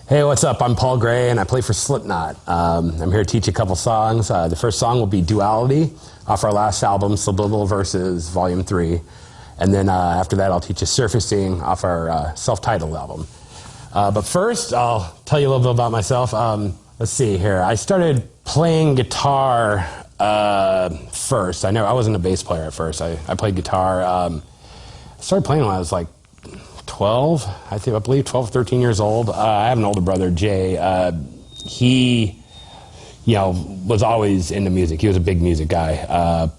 Hey, what's up? I'm Paul Gray, and I play for Slipknot. I'm here to teach you a couple songs. The first song will be Duality off our last album, Subliminal Verses, Volume 3. And then after that, I'll teach you Surfacing off our self-titled album. But first, I'll tell you a little bit about myself. Let's see here. I started playing guitar first. I wasn't a bass player at first. I played guitar. I started playing when I was like 12, I believe 12, 13 years old. I have an older brother, Jay. He, was always into music. He was a big music guy.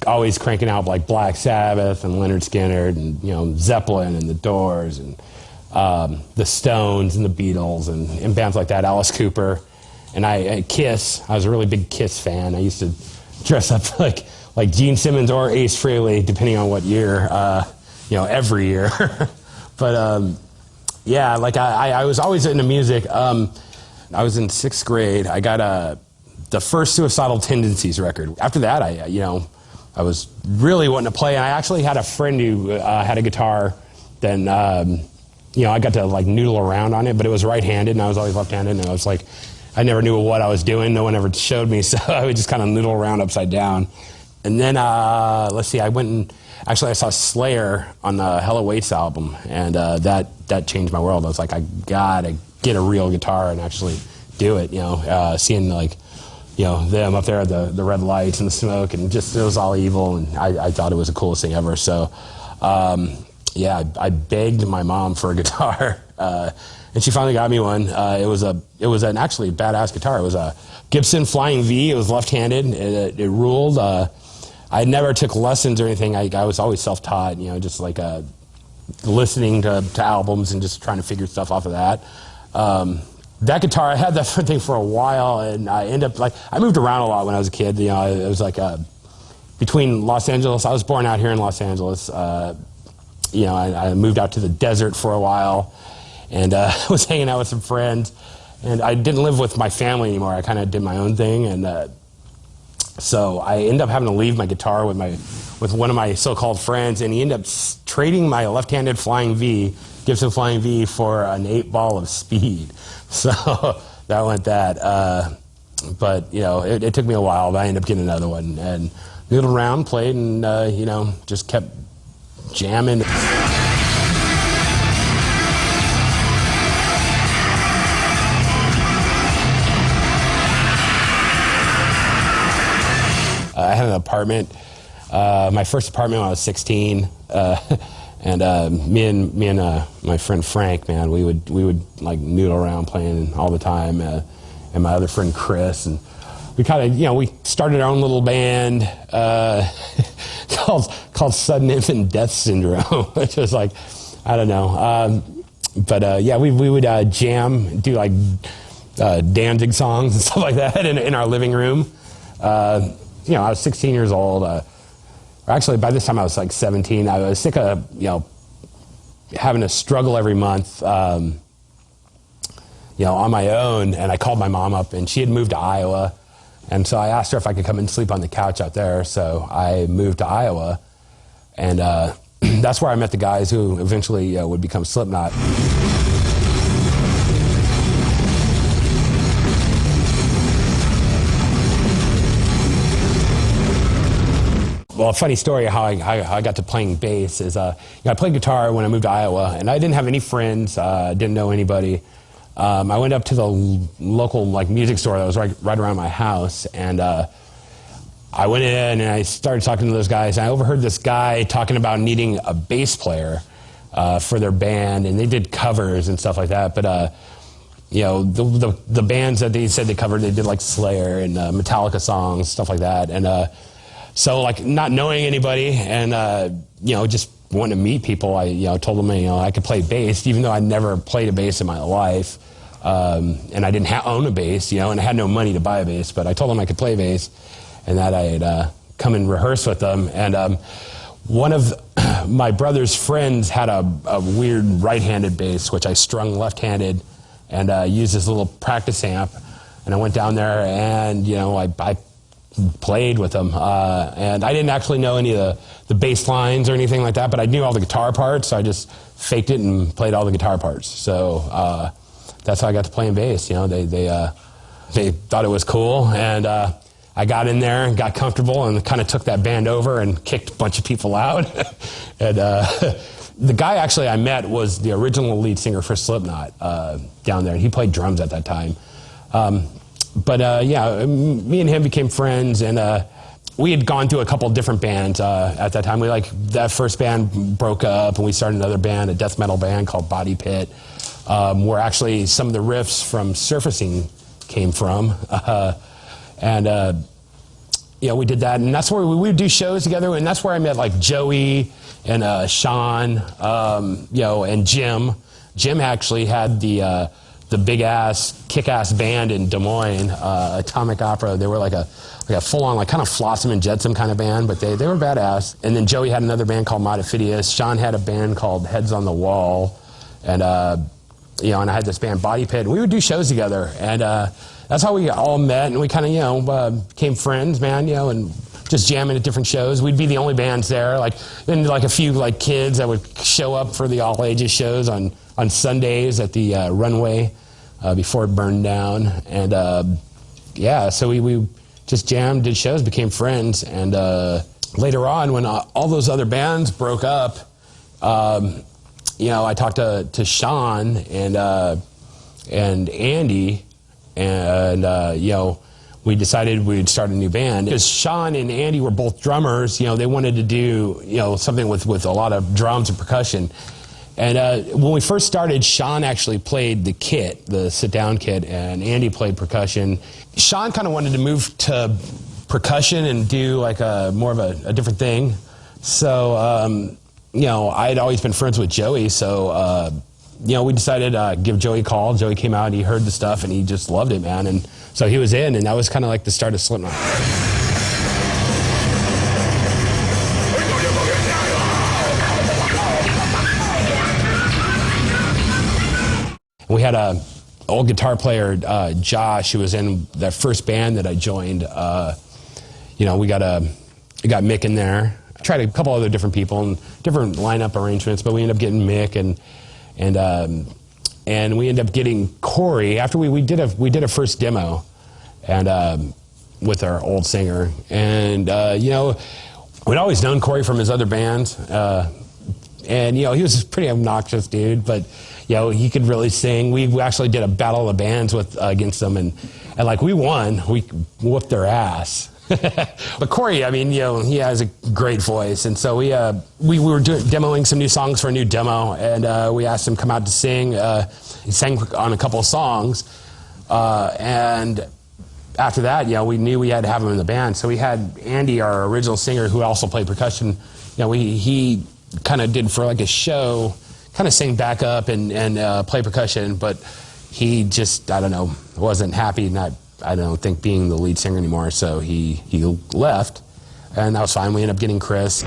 Always cranking out like Black Sabbath and Leonard Skinner and, Zeppelin and The Doors and the Stones and the Beatles and bands like that, Alice Cooper. And Kiss, I was a really big Kiss fan. I used to dress up like Gene Simmons or Ace Frehley, depending on what year, every year. But I was always into music. I was in 6th grade. I got the first Suicidal Tendencies record. After that, I was really wanting to play. And I actually had a friend who had a guitar. Then I got to noodle around on it, but it was right-handed, and I was always left-handed. And I was like, I never knew what I was doing. No one ever showed me, so I would just kind of noodle around upside down. And then I went and I saw Slayer on the Hella Waits album, and that changed my world. I was like, I gotta get a real guitar and actually do it. Seeing them up there at the red lights and the smoke, and just it was all evil, and I thought it was the coolest thing ever. So I begged my mom for a guitar, and she finally got me one. It was an actually badass guitar. It was a Gibson Flying V. It was left-handed. It ruled. I never took lessons or anything. I was always self-taught, just listening to albums and just trying to figure stuff off of that. That guitar, I had that thing for a while, and I ended up, I moved around a lot when I was a kid. It was between Los Angeles. I was born out here in Los Angeles. I moved out to the desert for a while, and was hanging out with some friends. And I didn't live with my family anymore. I kind of did my own thing, and so I ended up having to leave my guitar with one of my so-called friends, and he ended up trading my left-handed Gibson Flying V for an 8-ball of Speed. So that went that. But it took me a while, but I ended up getting another one and noodled around, played, and just kept jamming. I had an apartment, my first apartment when I was 16, and me and my friend Frank, man, we would noodle around playing all the time, and my other friend Chris, and we kind of we started our own little band called Sudden Infant Death Syndrome, which was I don't know, we would jam, do Danzig songs and stuff like that in our living room. I was 16 years old. Actually, by this time I was 17. I was sick of, having to struggle every month, on my own. And I called my mom up, and she had moved to Iowa. And so I asked her if I could come and sleep on the couch out there. So I moved to Iowa, and that's where I met the guys who eventually would become Slipknot. Well, a funny story how I got to playing bass is I played guitar when I moved to Iowa, and I didn't have any friends, didn't know anybody. I went up to the local music store that was right around my house, and I went in and I started talking to those guys, and I overheard this guy talking about needing a bass player for their band, and they did covers and stuff like that. But the bands that they said they covered, they did Slayer and Metallica songs, stuff like that, and so not knowing anybody and just wanting to meet people, I told them I could play bass, even though I never played a bass in my life, and I didn't own a bass, and I had no money to buy a bass, but I told them I could play bass, and that I had come and rehearse with them. And one of my brother's friends had a weird right-handed bass, which I strung left-handed, and used this little practice amp. And I went down there, and I played with them, and I didn't actually know any of the bass lines or anything like that, but I knew all the guitar parts, so I just faked it and played all the guitar parts. So that's how I got to playing bass. You know, they thought it was cool, and I got in there and got comfortable and kind of took that band over and kicked a bunch of people out. And the guy actually I met was the original lead singer for Slipknot down there. He played drums at that time. Yeah, me and him became friends, and we had gone through a couple of different bands at that time. That first band broke up, and we started another band, a death metal band called Body Pit, where actually some of the riffs from Surfacing came from. We did that, and that's where we would do shows together, and that's where I met like Joey and Sean, and Jim. Jim actually had the big-ass, kick-ass band in Des Moines, Atomic Opera. They were like a full-on, like kind of Flotsam and Jetsam kind of band, but they were badass. And then Joey had another band called Modifidius. Sean had a band called Heads on the Wall, and and I had this band Body Pit. And we would do shows together, and that's how we all met, and we kind of became friends, man. And just jamming at different shows. We'd be the only bands there. Then a few kids that would show up for the all ages shows on Sundays at the runway before it burned down. And so we just jammed, did shows, became friends. And later on, when all those other bands broke up, I talked to Sean and Andy, and we decided we'd start a new band. Because Sean and Andy were both drummers, they wanted to do something with a lot of drums and percussion. And when we first started, Sean actually played the kit, the sit-down kit, and Andy played percussion. Sean kind of wanted to move to percussion and do more of a different thing. So, I'd always been friends with Joey, so, we decided to give Joey a call. Joey came out and he heard the stuff and he just loved it, man. And so he was in, and that was kind of like the start of Slipknot. We had a old guitar player, Josh, who was in that first band that I joined. We got Mick in there. I tried a couple other different people and different lineup arrangements, but we ended up getting Mick, and we ended up getting Corey after we did a first demo, and with our old singer. And we'd always known Corey from his other bands, and he was a pretty obnoxious dude, but he could really sing. We actually did a battle of the bands against them, and we won. We whooped their ass. But Corey, he has a great voice, and so we were demoing some new songs for a new demo, and we asked him to come out to sing. He sang on a couple of songs, and after that, we knew we had to have him in the band. So we had Andy, our original singer, who also played percussion. He kind of did for a show, kind of sang backup and play percussion, but he just, wasn't happy, I don't think, being the lead singer anymore, so he left, and that was fine. We ended up getting Chris.